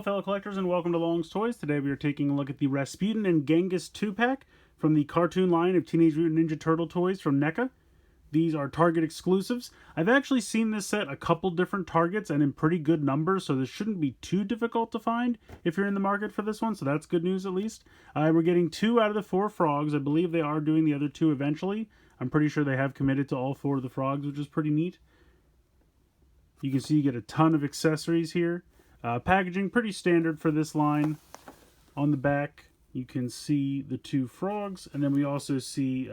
Hello fellow collectors and welcome to Long's Toys. Today we are taking a look at the Rasputin and Genghis 2-pack from the cartoon line of Teenage Mutant Ninja Turtle toys from NECA. These are Target exclusives. I've actually seen this set a couple different Targets and in pretty good numbers, so this shouldn't be too difficult to find if you're in the market for this one, so that's good news at least. We're getting 2 out of the 4 frogs. I believe they are doing the other 2 eventually. I'm pretty sure they have committed to all 4 of the frogs, which is pretty neat. You can see you get a ton of accessories here. Packaging pretty standard for this line. On the back you can see the 2 frogs, and then we also see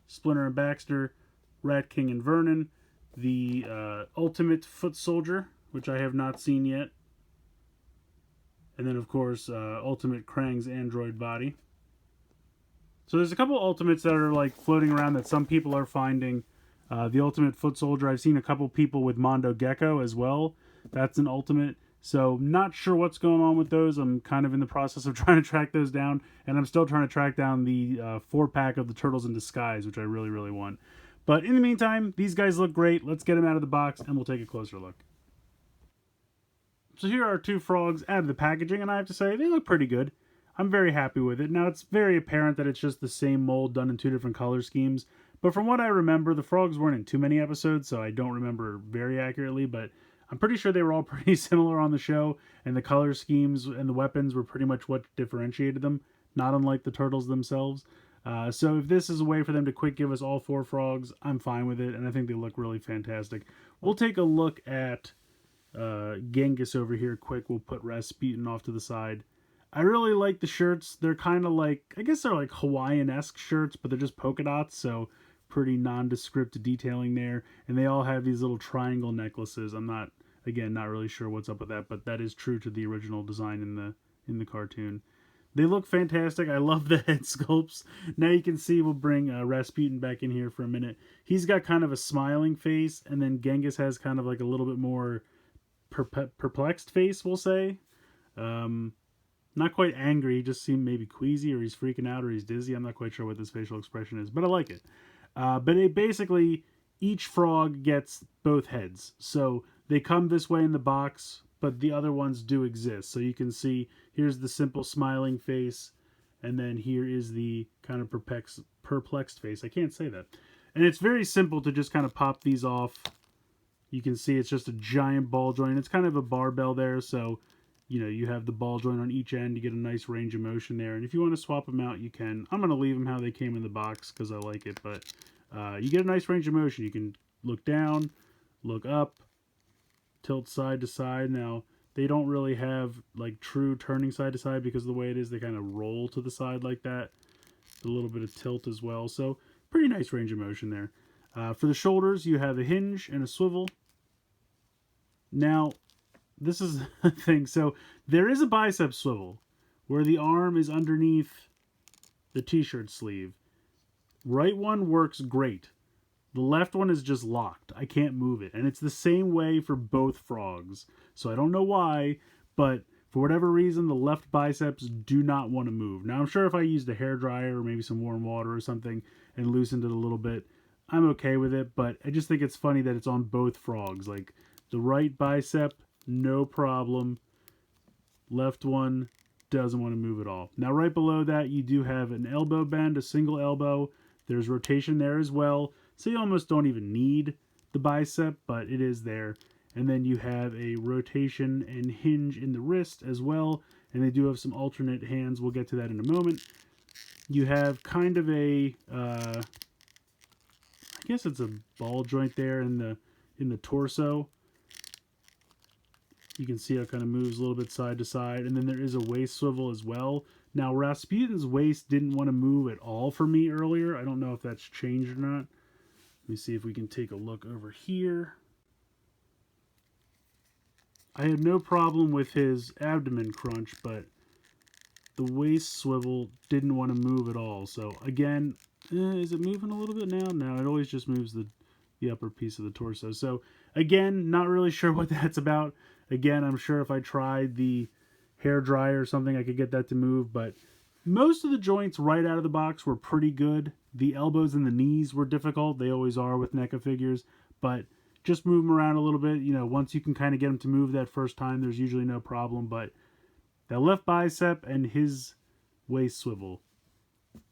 Splinter and Baxter, Rat King and Vernon, the Ultimate Foot Soldier, which I have not seen yet, and then of course Ultimate Krang's android body. So there's a couple Ultimates that are like floating around that some people are finding. The Ultimate Foot Soldier, I've seen a couple people with Mondo Gecko as well. That's an Ultimate. So not sure what's going on with those. I'm kind of in the process of trying to track those down. And I'm still trying to track down the 4-pack of the Turtles in Disguise, which I really, really want. But in the meantime, these guys look great. Let's get them out of the box and we'll take a closer look. So here are 2 frogs out of the packaging, and I have to say, they look pretty good. I'm very happy with it. Now, it's very apparent that it's just the same mold done in 2 different color schemes. But from what I remember, the frogs weren't in too many episodes, so I don't remember very accurately, but I'm pretty sure they were all pretty similar on the show, and the color schemes and the weapons were pretty much what differentiated them, not unlike the Turtles themselves. So if this is a way for them to quick give us all 4 frogs, I'm fine with it, and I think they look really fantastic. We'll take a look at Genghis over here quick. We'll put Rasputin off to the side. I really like the shirts. They're kind of like, I guess they're like Hawaiian-esque shirts, but they're just polka dots, so pretty nondescript detailing there. And they all have these little triangle necklaces. I'm not really sure what's up with that, but that is true to the original design in the cartoon. They look fantastic. I love the head sculpts. Now you can see, we'll bring Rasputin back in here for a minute. He's got kind of a smiling face, and then Genghis has kind of like a little bit more perplexed face, we'll say. Not quite angry, he just seemed maybe queasy, or he's freaking out, or he's dizzy. I'm not quite sure what this facial expression is, but I like it. But it basically, each frog gets both heads. So they come this way in the box, but the other ones do exist. So you can see, here's the simple smiling face, and then here is the kind of perplexed face. I can't say that. And it's very simple to just kind of pop these off. You can see it's just a giant ball joint. It's kind of a barbell there, so you have the ball joint on each end. You get a nice range of motion there. And if you want to swap them out, you can. I'm going to leave them how they came in the box because I like it. But you get a nice range of motion. You can look down, look up, tilt side to side. Now, they don't really have like true turning side to side because of the way it is. They kind of roll to the side like that. A little bit of tilt as well. So pretty nice range of motion there. For the shoulders, you have a hinge and a swivel. Now, this is the thing. So there is a bicep swivel where the arm is underneath the t-shirt sleeve. Right one works great. The left one is just locked. I can't move it. And it's the same way for both frogs. So I don't know why, but for whatever reason, the left biceps do not want to move. Now, I'm sure if I used a hairdryer or maybe some warm water or something and loosened it a little bit, I'm okay with it. But I just think it's funny that it's on both frogs. Like, the right bicep, no problem. Left one doesn't want to move at all. Now, right below that, you do have an elbow bend, a single elbow. There's rotation there as well. So you almost don't even need the bicep, but it is there. And then you have a rotation and hinge in the wrist as well. And they do have some alternate hands. We'll get to that in a moment. You have kind of a, I guess it's a ball joint there in the torso. You can see how it kind of moves a little bit side to side. And then there is a waist swivel as well. Now, Rasputin's waist didn't want to move at all for me earlier. I don't know if that's changed or not. Let me see if we can take a look over here. I had no problem with his abdomen crunch, but the waist swivel didn't want to move at all. So again, is it moving a little bit now? No, it always just moves the upper piece of the torso. So again, not really sure what that's about. Again, I'm sure if I tried the hair dryer or something, I could get that to move, but most of the joints right out of the box were pretty good. The elbows and the knees were difficult. They always are with NECA figures, but just move them around a little bit. Once you can kind of get them to move that first time, there's usually no problem, but That left bicep and his waist swivel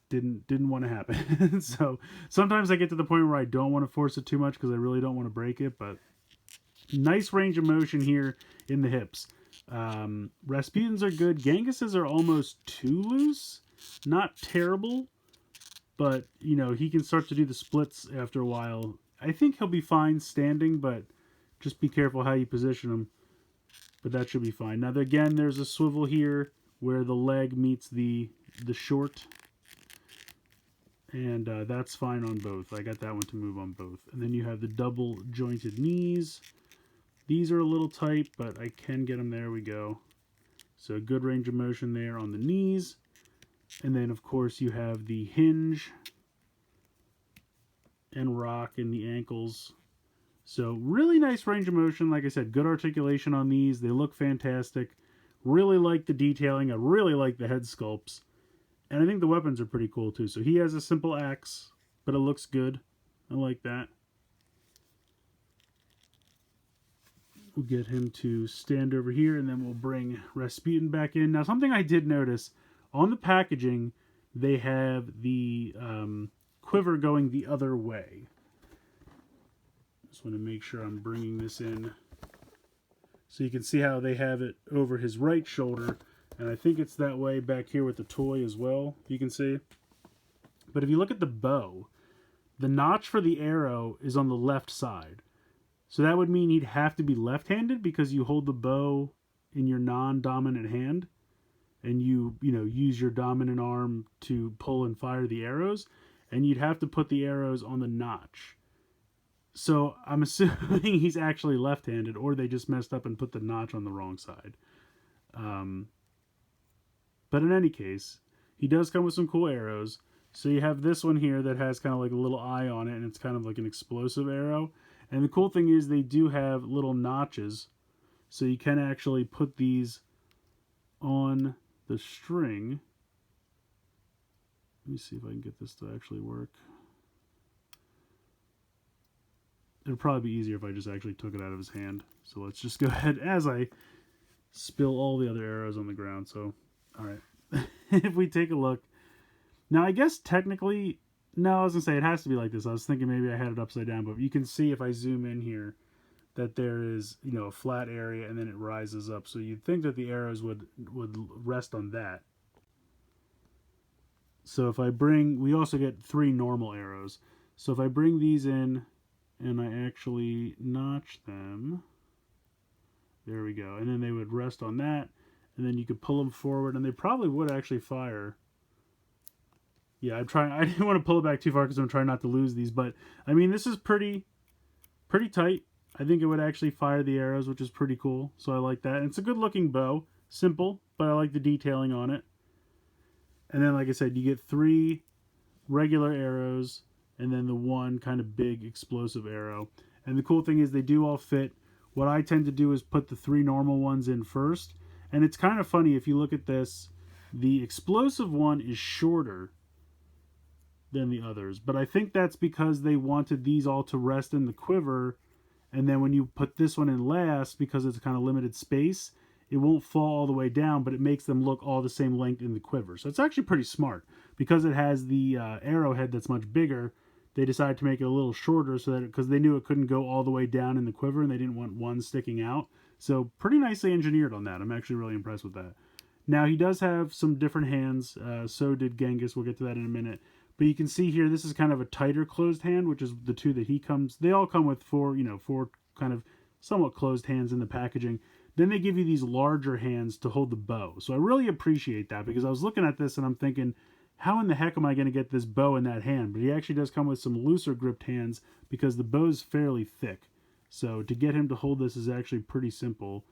didn't want to happen. So sometimes I get to the point where I don't want to force it too much because I really don't want to break it. But nice range of motion here in the hips. Rasputins are good. Genghis's are almost too loose. Not terrible, but you know, he can start to do the splits after a while. I think he'll be fine standing, but just be careful how you position him. But that should be fine. Now again, there's a swivel here where the leg meets the short, and that's fine on both. I got that one to move on both. And then you have the double jointed knees. These are a little tight, but I can get them. There we go. So good range of motion there on the knees. And then, of course, you have the hinge and rock in the ankles. So really nice range of motion. Like I said, good articulation on these. They look fantastic. Really like the detailing. I really like the head sculpts. And I think the weapons are pretty cool too. So he has a simple axe, but it looks good. I like that. We'll get him to stand over here, and then we'll bring Rasputin back in. Now, something I did notice, on the packaging, they have the quiver going the other way. Just want to make sure I'm bringing this in. So you can see how they have it over his right shoulder. And I think it's that way back here with the toy as well, you can see. But if you look at the bow, the notch for the arrow is on the left side. So that would mean he'd have to be left-handed because you hold the bow in your non-dominant hand. And you use your dominant arm to pull and fire the arrows. And you'd have to put the arrows on the notch. So I'm assuming he's actually left-handed, or they just messed up and put the notch on the wrong side. But in any case, he does come with some cool arrows. So you have this one here that has kind of like a little eye on it, and it's kind of like an explosive arrow. And the cool thing is they do have little notches, so you can actually put these on the string. Let me see if I can get this to actually work. It'd probably be easier if I just actually took it out of his hand. So let's just go ahead as I spill all the other arrows on the ground. So, all right. If we take a look. Now, I guess technically, no, I was going to say it has to be like this. I was thinking maybe I had it upside down, but you can see if I zoom in here that there is, a flat area and then it rises up. So you'd think that the arrows would rest on that. So if I we also get 3 normal arrows. So if I bring these in and I actually notch them, there we go. And then they would rest on that, and then you could pull them forward, and they probably would actually fire. Yeah, I didn't want to pull it back too far because I'm trying not to lose these, but I mean, this is pretty tight. I think it would actually fire the arrows, which is pretty cool. So I like that. And it's a good looking bow. Simple, but I like the detailing on it. And then, like I said, you get 3 regular arrows and then the 1 kind of big explosive arrow. And the cool thing is they do all fit. What I tend to do is put the 3 normal ones in first. And it's kind of funny if you look at this. The explosive one is shorter than the others. But I think that's because they wanted these all to rest in the quiver. And then when you put this one in last, because it's kind of limited space, it won't fall all the way down, but it makes them look all the same length in the quiver. So it's actually pretty smart. Because it has the arrowhead that's much bigger, they decided to make it a little shorter so that because they knew it couldn't go all the way down in the quiver and they didn't want one sticking out. So pretty nicely engineered on that. I'm actually really impressed with that. Now he does have some different hands. So did Genghis. We'll get to that in a minute. But you can see here, this is kind of a tighter closed hand, which is the 2 that he comes. They all come with 4 kind of somewhat closed hands in the packaging. Then they give you these larger hands to hold the bow. So I really appreciate that because I was looking at this and I'm thinking, how in the heck am I going to get this bow in that hand? But he actually does come with some looser gripped hands because the bow is fairly thick. So to get him to hold this is actually pretty simple.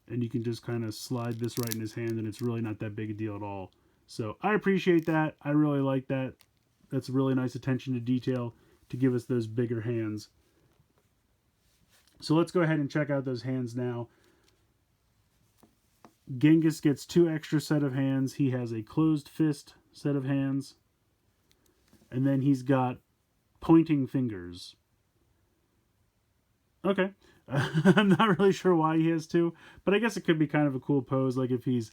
And you can just kind of slide this right in his hand and it's really not that big a deal at all. So I appreciate that. I really like that. That's really nice attention to detail to give us those bigger hands. So let's go ahead and check out those hands now. Genghis gets 2 extra set of hands. He has a closed fist set of hands. And then he's got pointing fingers. Okay. I'm not really sure why he has two, but I guess it could be kind of a cool pose, like if he's,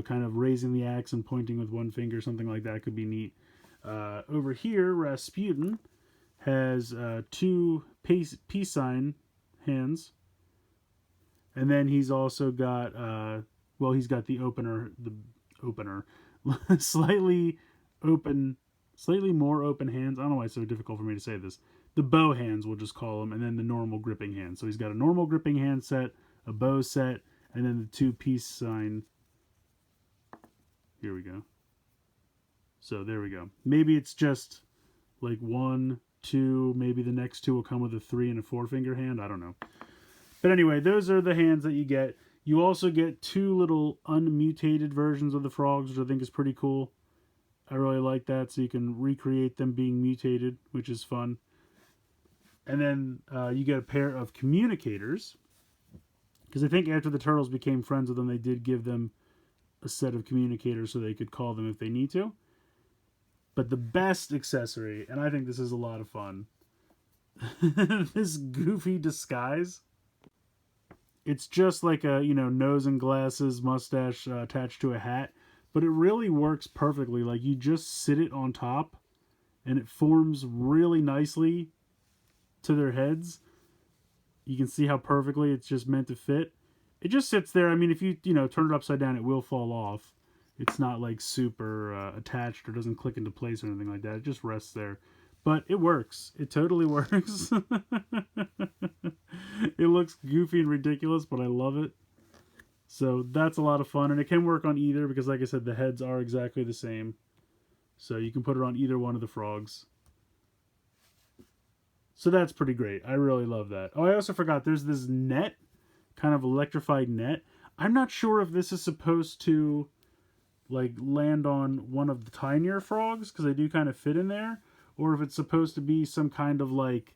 kind of raising the axe and pointing with one finger, something like that could be neat. Over here, Rasputin has two peace sign hands, and then he's also got, he's got the opener, slightly more open hands. I don't know why it's so difficult for me to say this. The bow hands, we'll just call them, and then the normal gripping hand. So he's got a normal gripping hand set, a bow set, and then the two peace sign. Here we go. So there we go. Maybe it's just like 1, 2, maybe the next two will come with a 3 and a 4-finger hand. I don't know. But anyway, those are the hands that you get. You also get 2 little unmutated versions of the frogs, which I think is pretty cool. I really like that, so you can recreate them being mutated, which is fun. And then you get a pair of communicators, because I think after the turtles became friends with them, they did give them a set of communicators so they could call them if they need to. But the best accessory, and I think this is a lot of fun, this goofy disguise. It's just like a, nose and glasses, mustache attached to a hat, but it really works perfectly. Like, you just sit it on top, and it forms really nicely to their heads. You can see how perfectly it's just meant to fit. It just sits there. I mean, if you, turn it upside down, it will fall off. It's not like super attached or doesn't click into place or anything like that. It just rests there. But it works. It totally works. It looks goofy and ridiculous, but I love it. So that's a lot of fun. And it can work on either because, like I said, the heads are exactly the same. So you can put it on either one of the frogs. So that's pretty great. I really love that. Oh, I also forgot. There's this net, kind of electrified net. I'm not sure if this is supposed to like land on one of the tinier frogs, because they do kind of fit in there, or if it's supposed to be some kind of like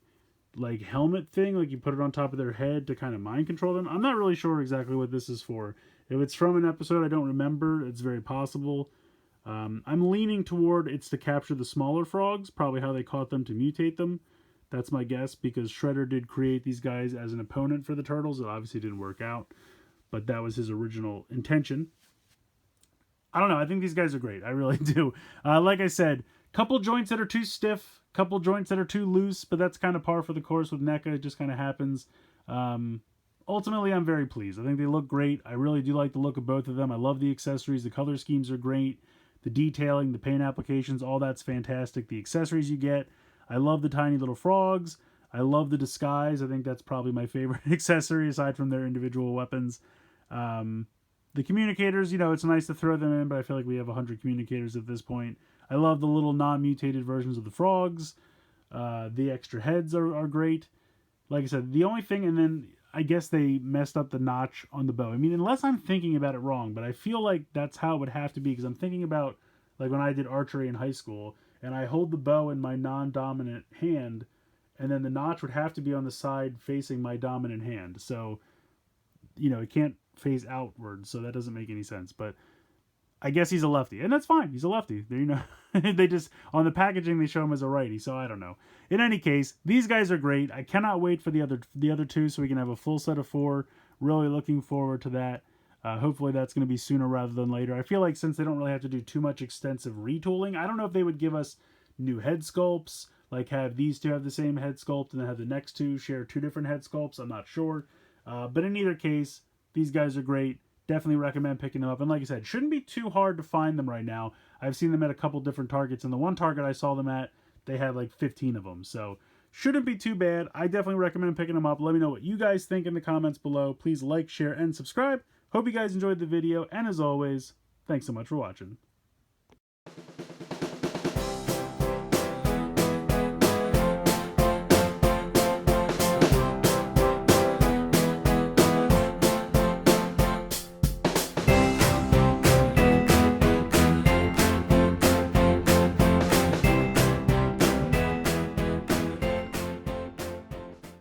helmet thing, like you put it on top of their head to kind of mind control them. I'm not really sure exactly what this is for. If it's from an episode I don't remember, it's very possible. I'm leaning toward it's to capture the smaller frogs, probably how they caught them to mutate them. That's my guess, because Shredder did create these guys as an opponent for the turtles. It obviously didn't work out, but that was his original intention. I don't know. I think these guys are great. I really do. Like I said, couple joints that are too stiff, couple joints that are too loose, but that's kind of par for the course with NECA. It just kind of happens. Ultimately, I'm very pleased. I think they look great. I really do like the look of both of them. I love the accessories. The color schemes are great. The detailing, the paint applications, all that's fantastic. The accessories you get. I love the tiny little frogs. I love the disguise. I think that's probably my favorite accessory aside from their individual weapons. The communicators, it's nice to throw them in, but I feel like we have 100 communicators at this point. I love the little non-mutated versions of the frogs. The extra heads are great. Like I said, the only thing, and then I guess they messed up the notch on the bow. I mean, unless I'm thinking about it wrong, but I feel like that's how it would have to be, because I'm thinking about like when I did archery in high school, and I hold the bow in my non-dominant hand, and then the notch would have to be on the side facing my dominant hand. So, it can't face outward, so that doesn't make any sense. But I guess he's a lefty, and that's fine. He's a lefty. They just, on the packaging, they show him as a righty, so I don't know. In any case, these guys are great. I cannot wait for the other two, so we can have a full set of 4. Really looking forward to that. Hopefully that's going to be sooner rather than later. I feel like since they don't really have to do too much extensive retooling, I don't know if they would give us new head sculpts, like have these two have the same head sculpt and then have the next two share 2 different head sculpts. I'm not sure. But in either case, these guys are great. Definitely recommend picking them up. And like I said, shouldn't be too hard to find them right now. I've seen them at a couple different Targets, and the one Target I saw them at, they had like 15 of them. So shouldn't be too bad. I definitely recommend picking them up. Let me know what you guys think in the comments below. Please like, share, and subscribe. Hope you guys enjoyed the video, and as always, thanks so much for watching.